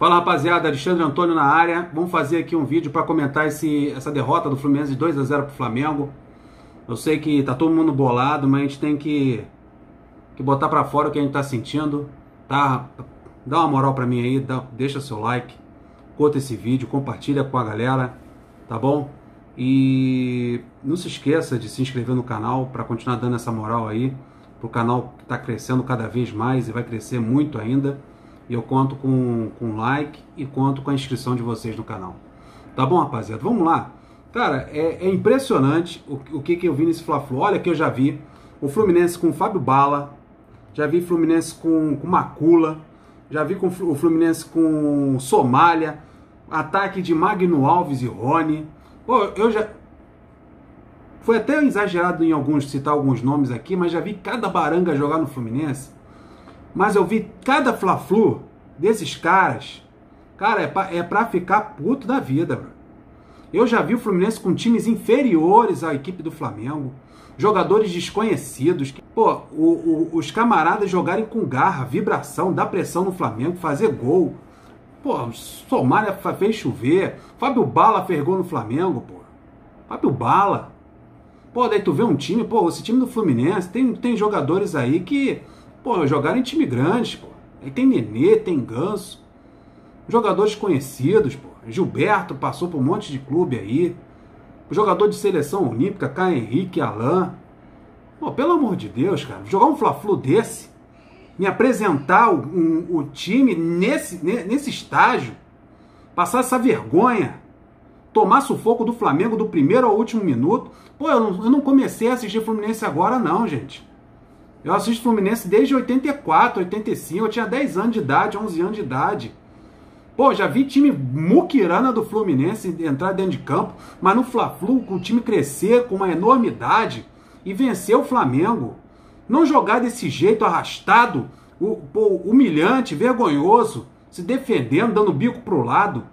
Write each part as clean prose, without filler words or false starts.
Fala, rapaziada, Alexandre Antônio na área. Vamos fazer aqui um vídeo para comentar essa derrota do Fluminense de 2 a 0 pro Flamengo. Eu sei que tá todo mundo bolado, mas a gente tem que botar para fora o que a gente tá sentindo, tá? Dá uma moral para mim aí, deixa seu like, curta esse vídeo, compartilha com a galera, tá bom? E não se esqueça de se inscrever no canal para continuar dando essa moral aí pro canal que tá crescendo cada vez mais e vai crescer muito ainda. E eu conto com like e conto com a inscrição de vocês no canal. Tá bom, rapaziada? Vamos lá. Cara, é impressionante o que eu vi nesse Fla-Flu. Olha que eu já vi o Fluminense com o Fábio Bala, já vi Fluminense com Macula, já vi o Fluminense com Somália, ataque de Magno Alves e Rony. Pô, eu já... Foi até exagerado em citar alguns nomes aqui, mas já vi cada baranga jogar no Fluminense. Mas eu vi cada Fla-Flu desses caras. Cara, é pra ficar puto da vida, bro. Eu já vi o Fluminense com times inferiores à equipe do Flamengo. Jogadores desconhecidos. Pô, os camaradas jogarem com garra, vibração, dar pressão no Flamengo, fazer gol. Pô, Somália fez chover. Fábio Bala fez gol no Flamengo, pô. Fábio Bala. Pô, daí tu vê um time, pô, esse time do Fluminense tem jogadores aí que... Pô, jogaram em time grande, pô. Aí tem Nenê, tem Ganso. Jogadores conhecidos, pô. Gilberto passou por um monte de clube aí. O jogador de seleção olímpica, Caio Henrique, Alain. Pô, pelo amor de Deus, cara. Jogar um Fla-Flu desse, me apresentar o time nesse estágio, passar essa vergonha, tomar sufoco do Flamengo do primeiro ao último minuto. Pô, eu não comecei a assistir Fluminense agora não, gente. Eu assisto Fluminense desde 84, 85, eu tinha 10 anos de idade, 11 anos de idade. Pô, já vi time muquirana do Fluminense entrar dentro de campo, mas no Fla-Flu, o time crescer com uma enormidade e vencer o Flamengo. Não jogar desse jeito arrastado, humilhante, vergonhoso, se defendendo, dando bico pro lado.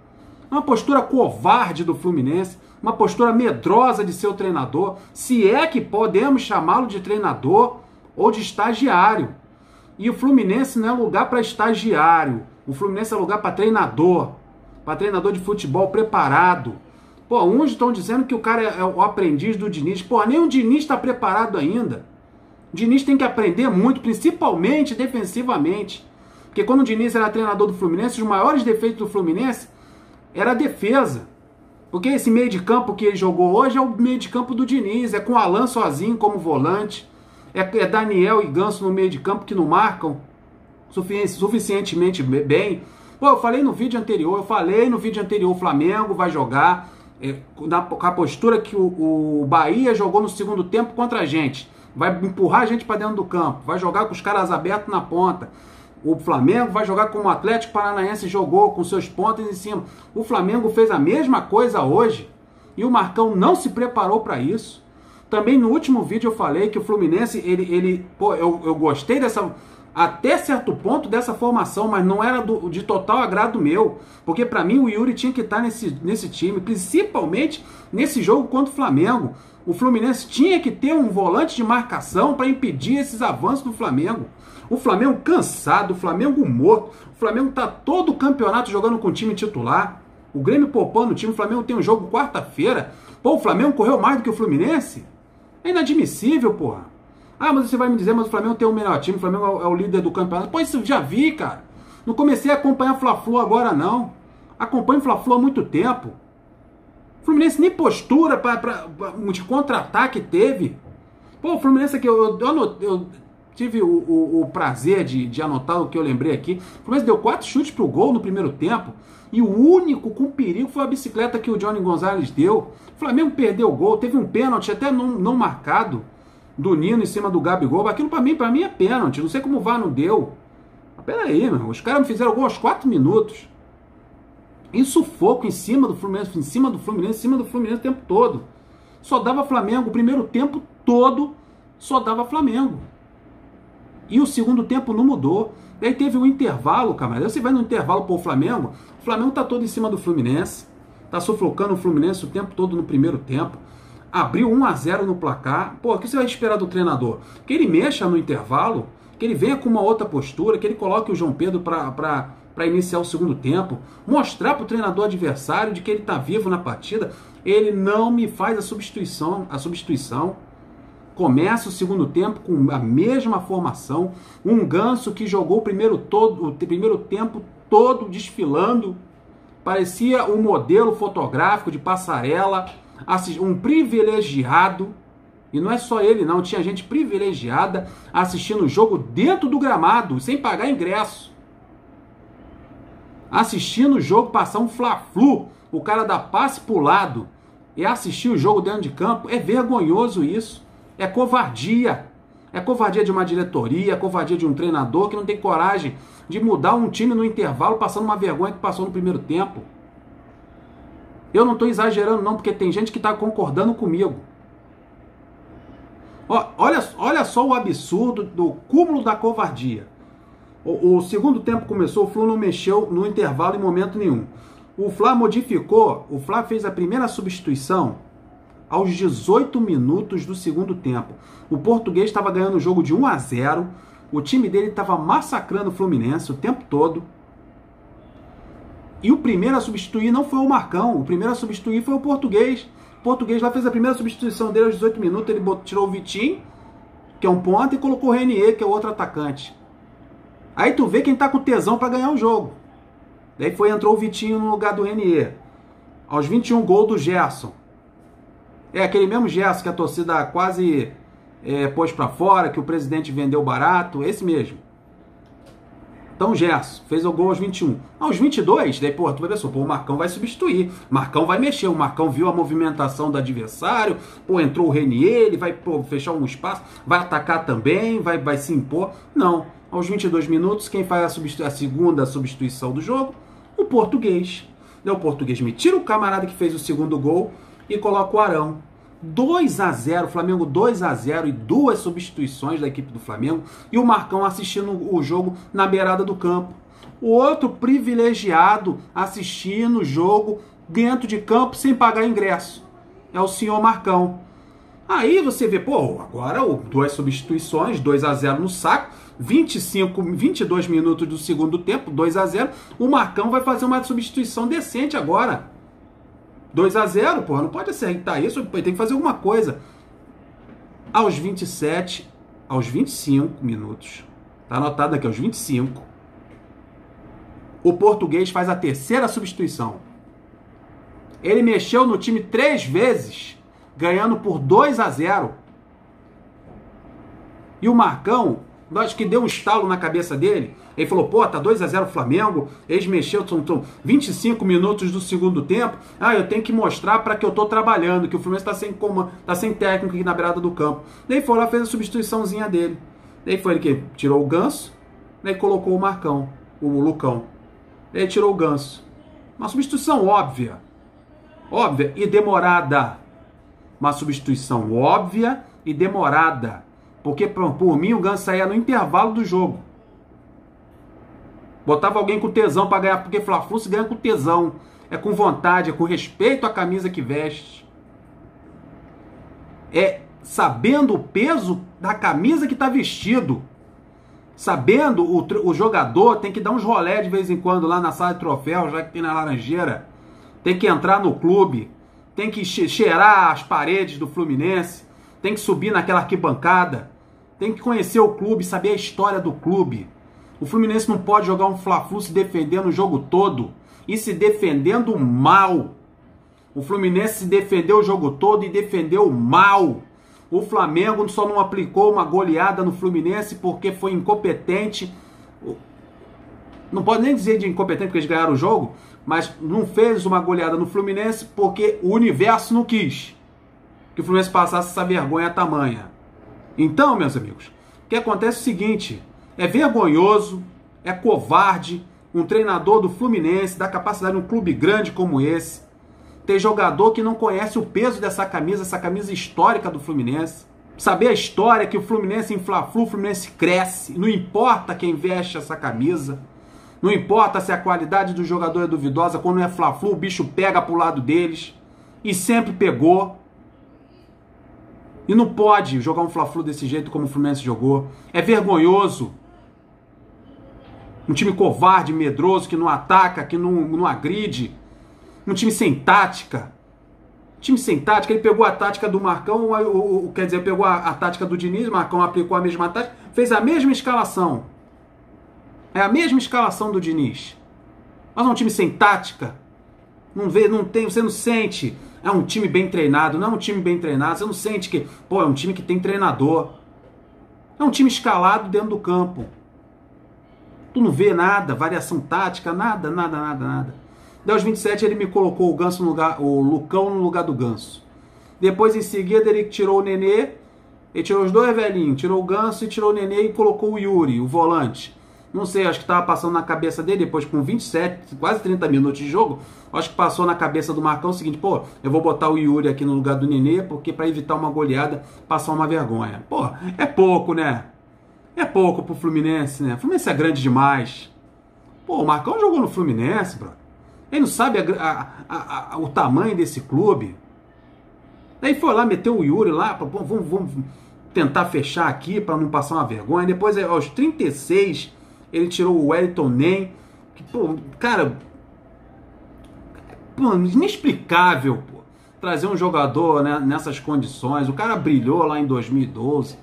Uma postura covarde do Fluminense, uma postura medrosa de seu treinador, se é que podemos chamá-lo de treinador ou de estagiário. E o Fluminense não é lugar para estagiário. O Fluminense é lugar para treinador de futebol preparado. Pô, uns estão dizendo que o cara é o aprendiz do Diniz. Pô, nem o Diniz está preparado ainda. O Diniz tem que aprender muito, principalmente defensivamente. Porque quando o Diniz era treinador do Fluminense, os maiores defeitos do Fluminense era a defesa. Porque esse meio de campo que ele jogou hoje é o meio de campo do Diniz. É com o Alain sozinho como volante. É Daniel e Ganso no meio de campo que não marcam suficientemente bem. Pô, eu falei no vídeo anterior, o Flamengo vai jogar com a postura que o Bahia jogou no segundo tempo contra a gente. Vai empurrar a gente para dentro do campo, vai jogar com os caras abertos na ponta. O Flamengo vai jogar como o Atlético Paranaense jogou, com seus pontas em cima. O Flamengo fez a mesma coisa hoje e o Marcão não se preparou para isso. Também no último vídeo eu falei que o Fluminense, pô, eu gostei até certo ponto dessa formação, mas não era de total agrado meu, porque para mim o Yuri tinha que estar nesse time, principalmente nesse jogo contra o Flamengo. O Fluminense tinha que ter um volante de marcação para impedir esses avanços do Flamengo. O Flamengo cansado, o Flamengo morto, o Flamengo tá todo o campeonato jogando com o time titular, o Grêmio poupando o time, o Flamengo tem um jogo quarta-feira. Pô, o Flamengo correu mais do que o Fluminense? É inadmissível, porra. Ah, mas você vai me dizer, mas o Flamengo tem o melhor time, o Flamengo é o líder do campeonato. Pô, isso eu já vi, cara. Não comecei a acompanhar Fla-Flu agora, não. Acompanho Fla-Flu há muito tempo. O Fluminense nem postura de contra-ataque teve. Pô, o Fluminense aqui, eu tive o prazer de anotar o que eu lembrei aqui. O Fluminense deu 4 chutes pro gol no primeiro tempo. E o único com perigo foi a bicicleta que o Johnny Gonzalez deu. O Flamengo perdeu o gol, teve um pênalti até não marcado do Nino em cima do Gabigol. Aquilo pra mim é pênalti, não sei como o VAR não deu. Mas peraí, meu, os caras me fizeram gol aos 4 minutos. E sufoco em cima do Fluminense o tempo todo. Só dava Flamengo, o primeiro tempo todo só dava Flamengo. E o segundo tempo não mudou. Daí teve um intervalo, camarada. Você vai no intervalo pro Flamengo, o Flamengo tá todo em cima do Fluminense, tá sufocando o Fluminense o tempo todo no primeiro tempo, abriu 1 a 0 no placar. Pô, o que você vai esperar do treinador? Que ele mexa no intervalo, que ele venha com uma outra postura, que ele coloque o João Pedro para para iniciar o segundo tempo, mostrar para o treinador adversário de que ele está vivo na partida. Ele não me faz a substituição. Começa o segundo tempo com a mesma formação, um Ganso que jogou o primeiro tempo todo desfilando, parecia um modelo fotográfico de passarela, um privilegiado. E não é só ele não, tinha gente privilegiada assistindo o jogo dentro do gramado, sem pagar ingresso. Assistindo o jogo passar um fla-flu, o cara dá passe pro lado e assistir o jogo dentro de campo. É vergonhoso isso, é covardia. É covardia de uma diretoria, é covardia de um treinador que não tem coragem de mudar um time no intervalo, passando uma vergonha que passou no primeiro tempo. Eu não estou exagerando não, porque tem gente que está concordando comigo. Olha só o absurdo do cúmulo da covardia. O segundo tempo começou, o Flu não mexeu no intervalo em momento nenhum. O Fla modificou, o Fla fez a primeira substituição aos 18 minutos do segundo tempo. O Português estava ganhando o jogo de 1-0, o time dele estava massacrando o Fluminense o tempo todo. E o primeiro a substituir não foi o Marcão, o primeiro a substituir foi o Português. O Português lá fez a primeira substituição dele aos 18 minutos, ele tirou o Vitinho, que é um ponta, e colocou o Renier, que é o outro atacante. Aí tu vê quem tá com tesão para ganhar o jogo. Daí entrou o Vitinho no lugar do Renier. Aos 21, gol do Gerson. É aquele mesmo Gerson que a torcida quase pôs para fora, que o presidente vendeu barato, esse mesmo. Então o Gerson fez o gol aos 21. Aos 22, daí, tu vai pensar, o Marcão vai substituir, Marcão vai mexer, o Marcão viu a movimentação do adversário, entrou o Renier, ele vai fechar um espaço, vai atacar também, vai se impor. Não, aos 22 minutos, quem faz a segunda substituição do jogo? O Português. O Português me tira o camarada que fez o segundo gol e coloca o Arão. 2-0, Flamengo 2-0 e duas substituições da equipe do Flamengo e o Marcão assistindo o jogo na beirada do campo. O outro privilegiado assistindo o jogo dentro de campo sem pagar ingresso. É o senhor Marcão. Aí você vê, agora duas substituições, 2-0 no saco, 22 minutos do segundo tempo, 2-0, o Marcão vai fazer uma substituição decente agora. 2-0, não pode acertar isso, tem que fazer alguma coisa. Aos 27, aos 25 minutos, tá anotado aqui, aos 25, o Português faz a terceira substituição. Ele mexeu no time 3 vezes, ganhando por 2-0. E o Marcão, acho que deu um estalo na cabeça dele. Ele falou, tá 2-0 Flamengo, eles mexeram, são 25 minutos do segundo tempo, eu tenho que mostrar para que eu tô trabalhando, que o Fluminense tá sem técnico aqui na beirada do campo. Daí foi lá, fez a substituiçãozinha dele. Daí foi ele que tirou o Ganso, daí colocou o Marcão, o Lucão. Daí tirou o Ganso. Uma substituição óbvia e demorada. Uma substituição óbvia e demorada. Porque por mim o Ganso saía no intervalo do jogo. Botava alguém com tesão para ganhar, porque Fla-Flu se ganha com tesão. É com vontade, é com respeito à camisa que veste. É sabendo o peso da camisa que está vestido. Sabendo, o jogador tem que dar uns rolé de vez em quando lá na sala de troféu, já que tem na Laranjeira. Tem que entrar no clube. Tem que cheirar as paredes do Fluminense. Tem que subir naquela arquibancada. Tem que conhecer o clube, saber a história do clube. O Fluminense não pode jogar um Fla-Flu se defendendo o jogo todo. E se defendendo mal. O Fluminense se defendeu o jogo todo e defendeu mal. O Flamengo só não aplicou uma goleada no Fluminense porque foi incompetente. Não pode nem dizer de incompetente porque eles ganharam o jogo. Mas não fez uma goleada no Fluminense porque o universo não quis que o Fluminense passasse essa vergonha tamanha. Então, meus amigos, o que acontece é o seguinte: é vergonhoso, é covarde um treinador do Fluminense, da capacidade de um clube grande como esse, ter jogador que não conhece o peso dessa camisa, essa camisa histórica do Fluminense, saber a história que o Fluminense em Fla-Flu, o Fluminense cresce, não importa quem veste essa camisa, não importa se a qualidade do jogador é duvidosa, quando é Fla-Flu o bicho pega pro lado deles, e sempre pegou. E não pode jogar um Fla-Flu desse jeito como o Fluminense jogou. É vergonhoso. Um time covarde, medroso, que não ataca, que não agride. Um time sem tática. Time sem tática, ele pegou a tática do Marcão, quer dizer, pegou a tática do Diniz, o Marcão aplicou a mesma tática, fez a mesma escalação. É a mesma escalação do Diniz. Mas é um time sem tática. Não vê, não tem, você não sente. É um time bem treinado, não é um time bem treinado, você não sente que, pô, é um time que tem treinador. É um time escalado dentro do campo. Tu não vê nada, variação tática, nada. Daí aos 27 ele me colocou o Ganso no lugar, o Lucão no lugar do Ganso. Depois em seguida ele tirou o Nenê, ele tirou os dois velhinhos, tirou o Ganso e tirou o Nenê e colocou o Yuri, o volante. Não sei, acho que estava passando na cabeça dele, depois com 27, quase 30 minutos de jogo, acho que passou na cabeça do Marcão o seguinte, pô, eu vou botar o Yuri aqui no lugar do Nenê, porque para evitar uma goleada, passar uma vergonha. Pô, é pouco, né? É pouco pro Fluminense, né? O Fluminense é grande demais. Pô, o Marcão jogou no Fluminense, bro. Ele não sabe o tamanho desse clube. Daí foi lá, meteu o Yuri lá, vamos tentar fechar aqui para não passar uma vergonha. Depois, aos 36, ele tirou o Wellington Nem. Que, pô, cara, pô, inexplicável, pô, trazer um jogador, né, nessas condições. O cara brilhou lá em 2012.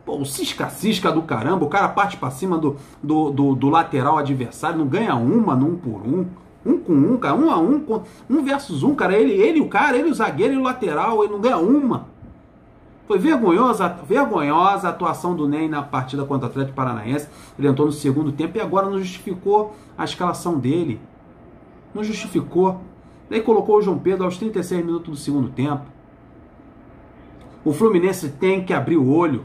Pô, o cisca-cisca do caramba. O cara parte para cima do lateral adversário, não ganha uma no 1 por 1. 1 com 1, cara, 1 a 1, 1 versus 1, cara, ele o cara, ele o zagueiro e o lateral, ele não ganha uma. Foi vergonhosa a atuação do Ney na partida contra o Atlético Paranaense. Ele entrou no segundo tempo e agora não justificou a escalação dele. Não justificou. Daí colocou o João Pedro aos 36 minutos do segundo tempo. O Fluminense tem que abrir o olho.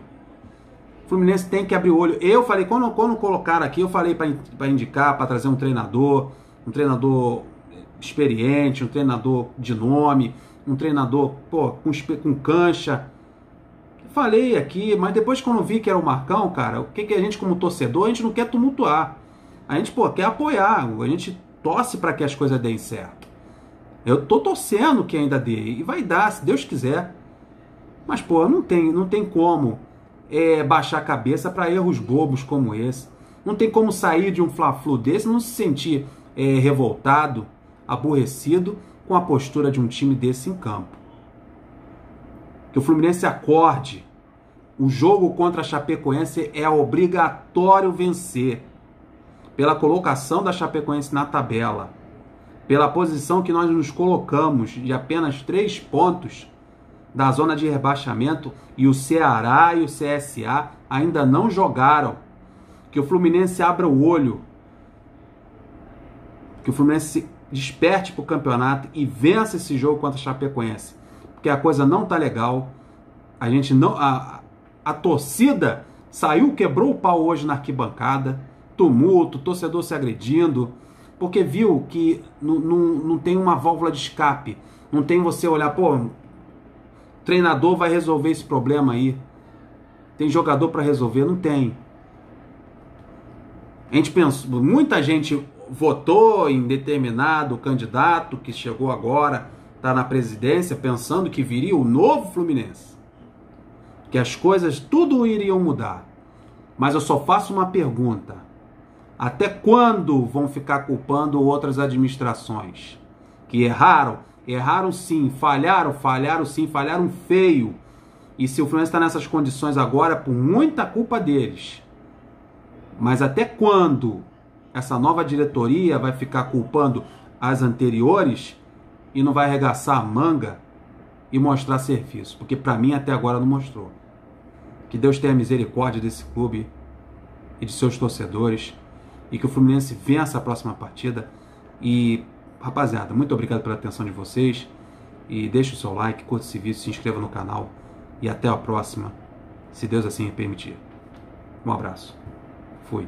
O Fluminense tem que abrir o olho. Eu falei, quando colocaram aqui, eu falei para indicar, para trazer um treinador experiente, um treinador de nome, um treinador, pô, com cancha. Falei aqui, mas depois quando vi que era o Marcão, cara, o que a gente como torcedor, a gente não quer tumultuar. A gente, pô, quer apoiar, a gente torce para que as coisas deem certo. Eu tô torcendo que ainda dê, e vai dar, se Deus quiser. Mas, pô, não tem como baixar a cabeça para erros bobos como esse. Não tem como sair de um Fla-Flu desse, não se sentir revoltado, aborrecido com a postura de um time desse em campo. Que o Fluminense acorde. O jogo contra a Chapecoense é obrigatório vencer. Pela colocação da Chapecoense na tabela. Pela posição que nós nos colocamos de apenas 3 pontos da zona de rebaixamento. E o Ceará e o CSA ainda não jogaram. Que o Fluminense abra o olho. Que o Fluminense se desperte para o campeonato e vença esse jogo contra a Chapecoense. Porque a coisa não tá legal. A gente não, a torcida saiu, quebrou o pau hoje na arquibancada. Tumulto, torcedor se agredindo. Porque viu que não tem uma válvula de escape. Não tem você olhar, pô, o treinador vai resolver esse problema aí. Tem jogador para resolver? Não tem. A gente pensou, muita gente votou em determinado candidato que chegou agora, está na presidência, pensando que viria o novo Fluminense. Que as coisas tudo iriam mudar. Mas eu só faço uma pergunta. Até quando vão ficar culpando outras administrações? Que erraram? Erraram sim. Falharam sim. Falharam feio. E se o Fluminense está nessas condições agora, por muita culpa deles. Mas até quando essa nova diretoria vai ficar culpando as anteriores e não vai arregaçar a manga e mostrar serviço? Porque para mim até agora não mostrou. Que Deus tenha misericórdia desse clube e de seus torcedores e que o Fluminense vença a próxima partida. E, rapaziada, muito obrigado pela atenção de vocês e deixe o seu like, curta esse vídeo, se inscreva no canal e até a próxima, se Deus assim permitir. Um abraço. Fui.